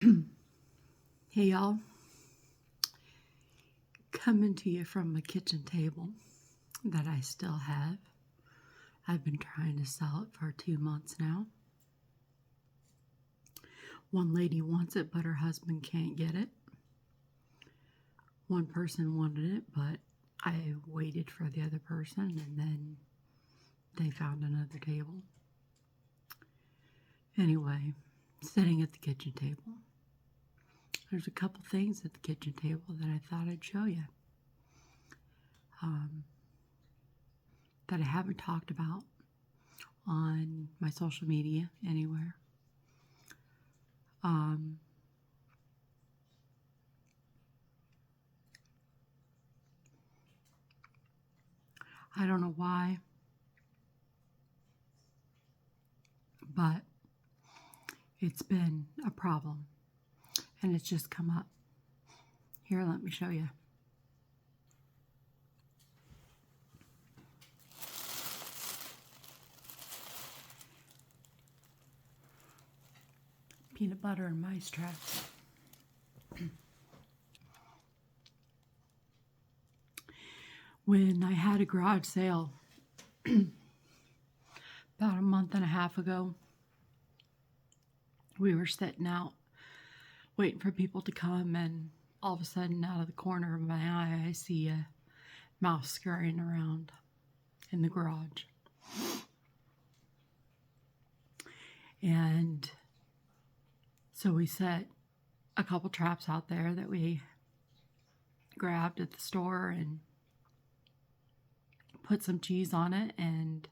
Hey y'all, coming to you from my kitchen table that I still have. I've been trying to sell it for 2 months now. One lady wants it, but her husband can't get it. One person wanted it, but I waited for the other person, and then they found another table. Anyway, sitting at the kitchen table. There's a couple things at the kitchen table that I thought I'd show you that I haven't talked about on my social media anywhere. I don't know why, but it's been a problem and it's just come up. Here, let me show you. Peanut butter and mice traps. When I had a garage sale about a month and a half ago, we were sitting out waiting for people to come, and all of a sudden, out of the corner of my eye, I see a mouse scurrying around in the garage. And so we set a couple traps out there that we grabbed at the store and put some cheese on it and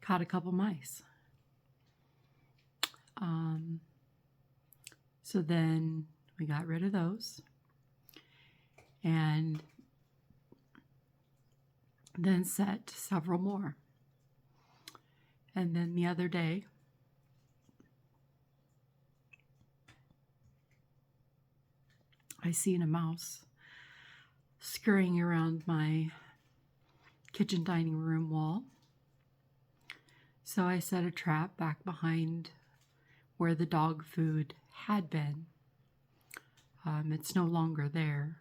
caught a couple mice. So then we got rid of those and then set several more. And then the other day, I seen a mouse scurrying around my kitchen dining room wall. So I set a trap back behind where the dog food had been. It's no longer there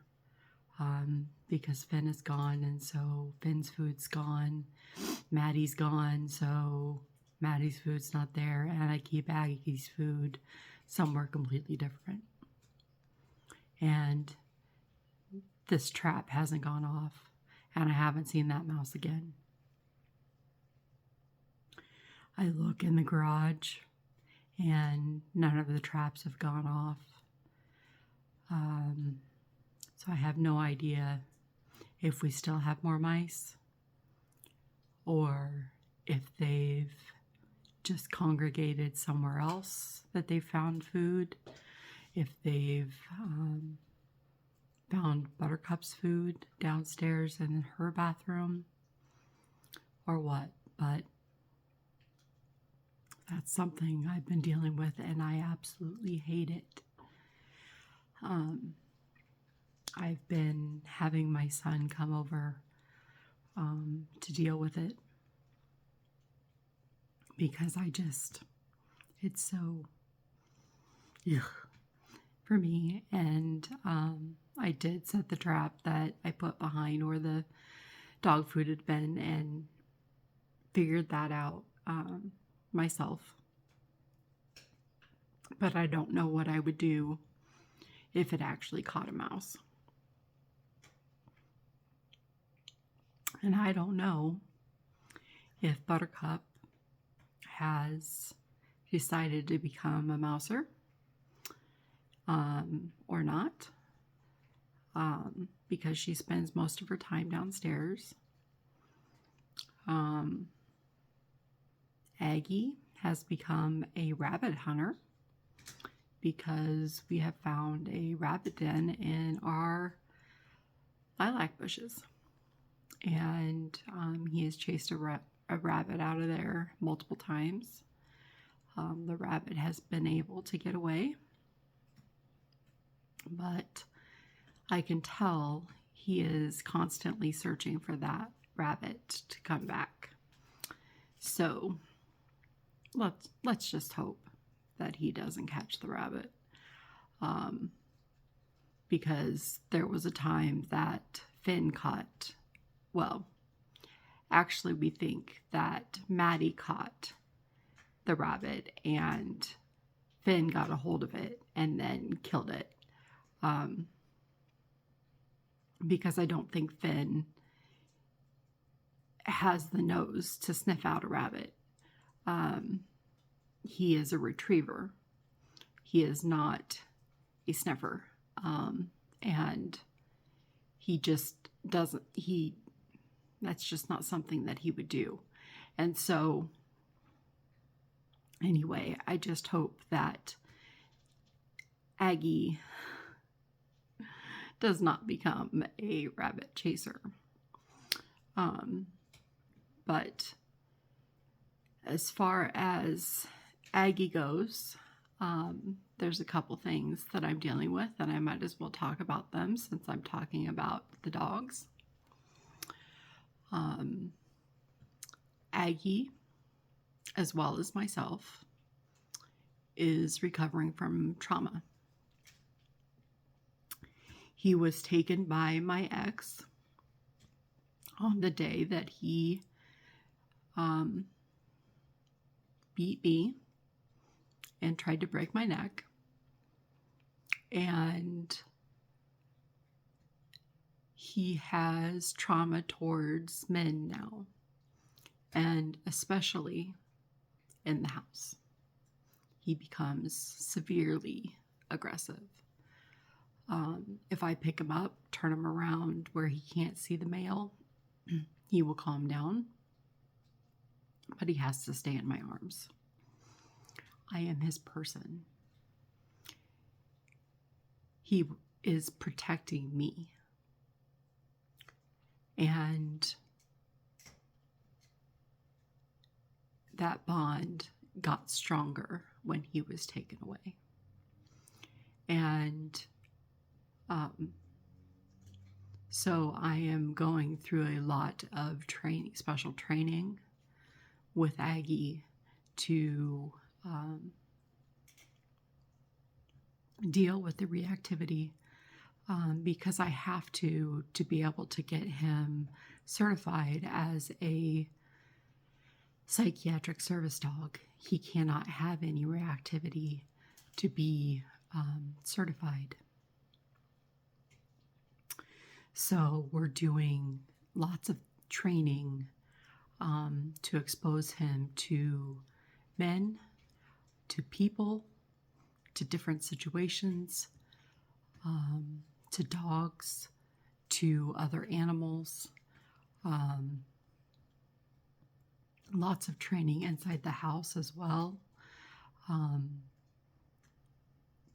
because Finn is gone, and so Finn's food's gone. Maddie's gone, so Maddie's food's not there, and I keep Aggie's food somewhere completely different. And this trap hasn't gone off, and I haven't seen that mouse again. I look in the garage, and none of the traps have gone off. So I have no idea if we still have more mice or if they've just congregated somewhere else that they found food, if they've found Buttercup's food downstairs in her bathroom, or what. But that's something I've been dealing with, and I absolutely hate it. I've been having my son come over to deal with it because it's so ugh for me. And I did set the trap that I put behind where the dog food had been and figured that out myself. But I don't know what I would do if it actually caught a mouse. And I don't know if Buttercup has decided to become a mouser or not, because she spends most of her time downstairs. Aggie has become a rabbit hunter because we have found a rabbit den in our lilac bushes. And he has chased a rabbit out of there multiple times. The rabbit has been able to get away, but I can tell he is constantly searching for that rabbit to come back. So let's just hope that he doesn't catch the rabbit. because there was a time that Finn caught, well, actually we think that Maddie caught the rabbit and Finn got a hold of it and then killed it. Because I don't think Finn has the nose to sniff out a rabbit. He is a retriever. He is not a sniffer. And he just doesn't, that's just not something that he would do. And so, anyway, I just hope that Aggie does not become a rabbit chaser. But as far as Aggie goes, there's a couple things that I'm dealing with, and I might as well talk about them since I'm talking about the dogs. Aggie, as well as myself, is recovering from trauma. He was taken by my ex on the day that he beat me and tried to break my neck. And he has trauma towards men now, and especially in the house. He becomes severely aggressive. If I pick him up, turn him around where he can't see the mail, he will calm down, but he has to stay in my arms. I am his person. He is protecting me. And that bond got stronger when he was taken away. And so I am going through a lot of training, special training with Aggie to deal with the reactivity, because I have to be able to get him certified as a psychiatric service dog. He cannot have any reactivity to be certified. So we're doing lots of training to expose him to men, to people, to different situations, to dogs, to other animals. Lots of training inside the house as well,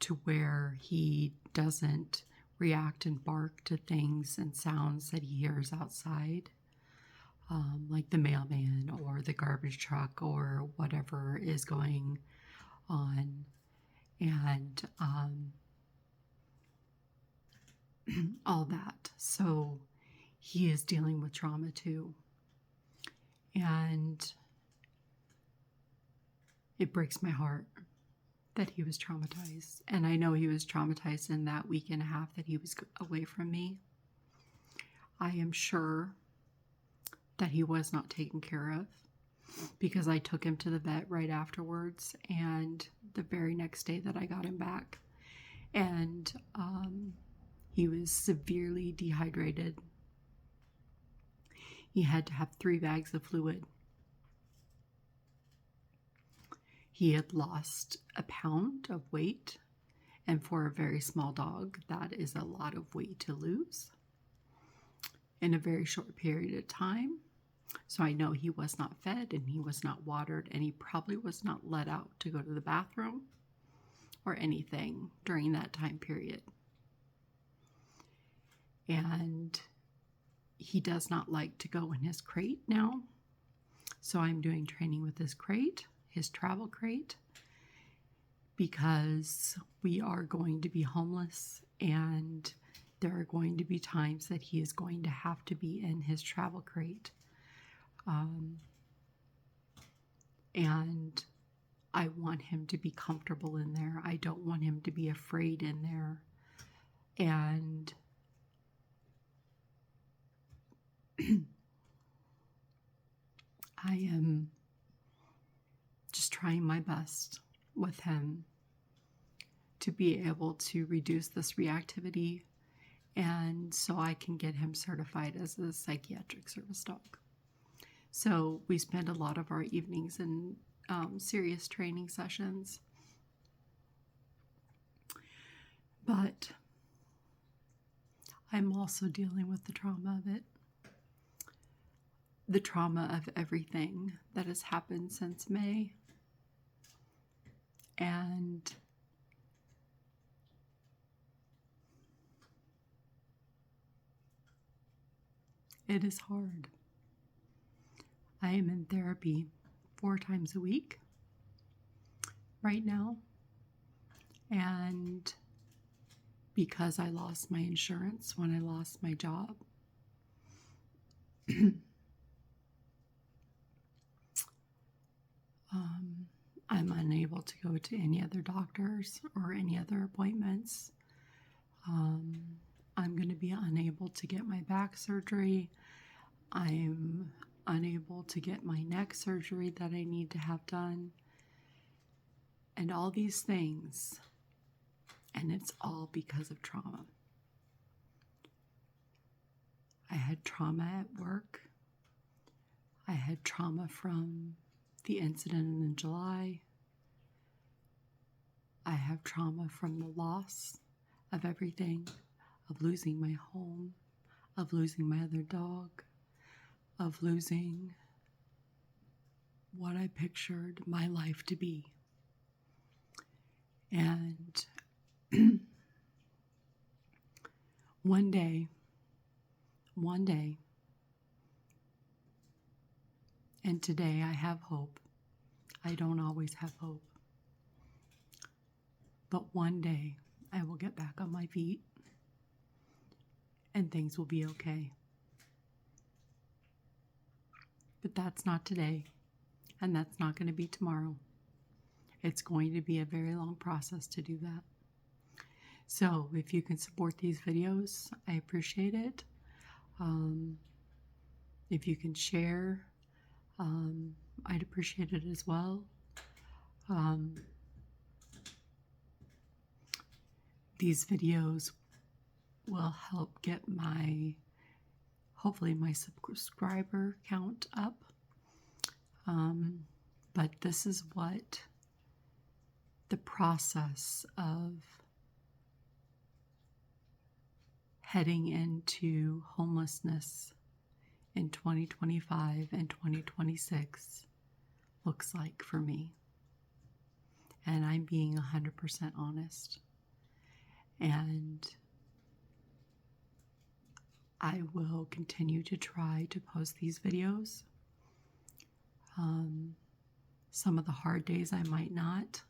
to where he doesn't react and bark to things and sounds that he hears outside, like the mailman or the garbage truck or whatever is going on. And all that. So he is dealing with trauma too. And it breaks my heart that he was traumatized. And I know he was traumatized in that week and a half that he was away from me. I am sure that he was not taken care of, because I took him to the vet right afterwards, and the very next day that I got him back. And he was severely dehydrated. He had to have 3 bags of fluid. He had lost a pound of weight, and for a very small dog, that is a lot of weight to lose in a very short period of time. So I know he was not fed, and he was not watered, and he probably was not let out to go to the bathroom or anything during that time period. And he does not like to go in his crate now. So I'm doing training with his crate, his travel crate, because we are going to be homeless, and there are going to be times that he is going to have to be in his travel crate. And I want him to be comfortable in there. I don't want him to be afraid in there. And I am just trying my best with him to be able to reduce this reactivity, and so I can get him certified as a psychiatric service dog. So we spend a lot of our evenings in serious training sessions. But I'm also dealing with the trauma of it. The trauma of everything that has happened since May. And it is hard. I am in therapy 4 times a week right now. And because I lost my insurance when I lost my job, I'm unable to go to any other doctors or any other appointments. I'm going to be unable to get my back surgery. I'm unable to get my neck surgery that I need to have done. And all these things. And it's all because of trauma. I had trauma at work. I had trauma from the incident in July. I have trauma from the loss of everything, of losing my home, of losing my other dog, of losing what I pictured my life to be. And one day, and today I have hope. I don't always have hope. But one day I will get back on my feet and things will be okay. But that's not today, and that's not going to be tomorrow. It's going to be a very long process to do that. So if you can support these videos, I appreciate it. If you can share, I'd appreciate it as well. These videos will help get hopefully my subscriber count up. But this is what the process of heading into homelessness in 2025 and 2026 looks like for me. And I'm being 100% honest. And I will continue to try to post these videos. Some of the hard days I might not,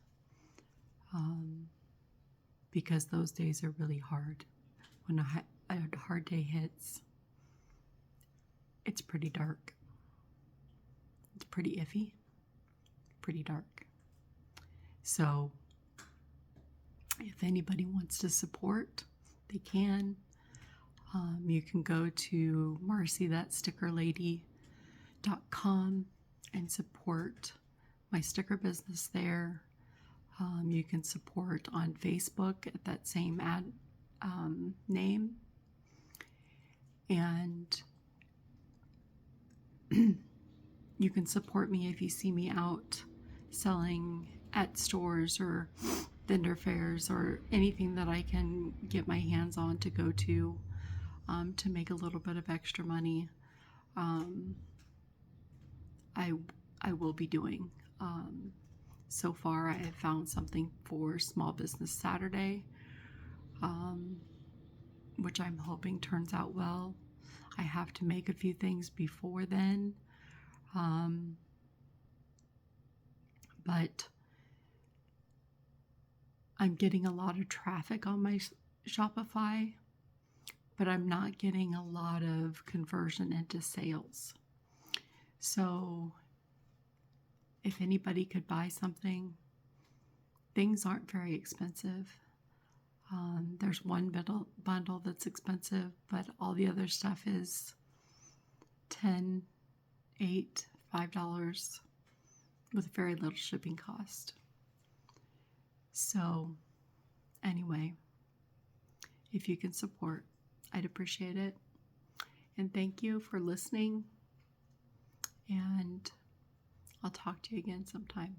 because those days are really hard. When a hard day hits, it's pretty dark. It's pretty iffy, pretty dark. So if anybody wants to support, they can. You can go to marcythatstickerlady.com and support my sticker business there. You can support on Facebook at that same name. And you can support me if you see me out selling at stores or vendor fairs or anything that I can get my hands on to go to make a little bit of extra money. I will be doing. So far, I have found something for Small Business Saturday, which I'm hoping turns out well. I have to make a few things before then, but I'm getting a lot of traffic on my Shopify, but I'm not getting a lot of conversion into sales. So if anybody could buy something, things aren't very expensive. There's one bundle that's expensive, but all the other stuff is $10, $8, $5 with very little shipping cost. So anyway, if you can support, I'd appreciate it. And thank you for listening. And I'll talk to you again sometime.